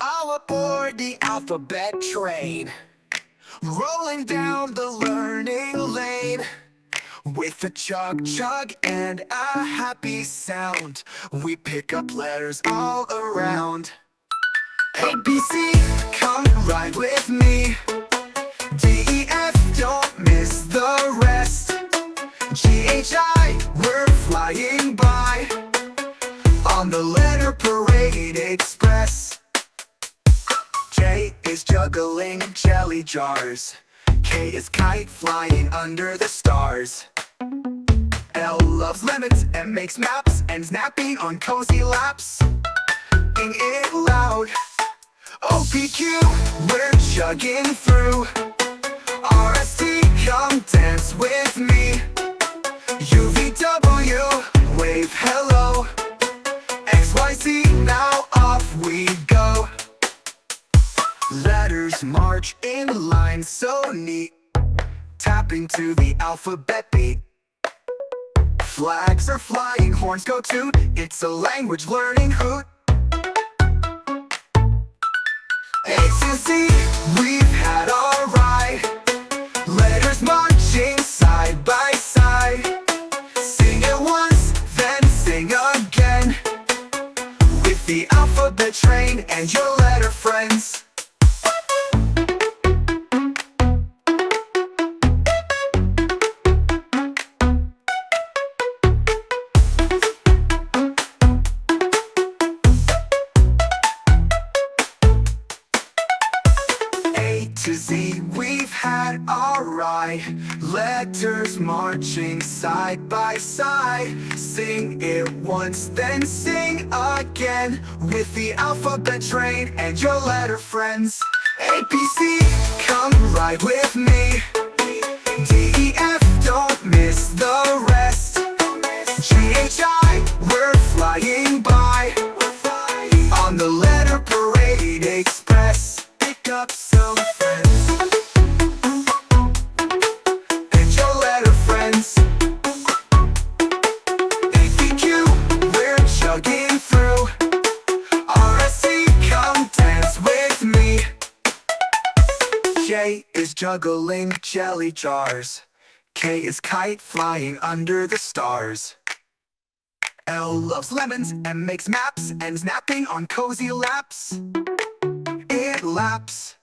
All aboard the alphabet train, rolling down the learning lane. With a chug chug and a happy sound, we pick up letters all around. A, B, C, come ride with me. D, E, F, don't miss the rest. G, H, I, we're flying by on the letter parade express. J is juggling jelly jars. K is kite flying under the stars. L loves lemons and makes maps and napping on cozy laps. Sing it loud. O, P, Q, we're chugging through. R, S, T, come dance with me. U, V, W, wave hello. X, Y, Z, now off we go. Letters march in line so neat, tapping to the alphabet beat. Flags are flying, horns go toot, it's a language learning hoot. A to Z, we've had our ride. Letters marching side by side. Sing it once, then sing again, with the alphabet train and your letter friends. To Z, we've had our ride. Letters marching side by side. Sing it once, then sing again, with the alphabet train and your letter friends. A, B, C, come ride with me. D, E, F, don't miss the rest. G, H, I, we're flying by on the letter parade express. Pick up some friends and your letter friends. A, P, Q, we're chugging through. R, S, T, come dance with me. J is juggling jelly jars. K is kite flying under the stars. L loves lemons and makes maps and napping on cozy laps. It laps.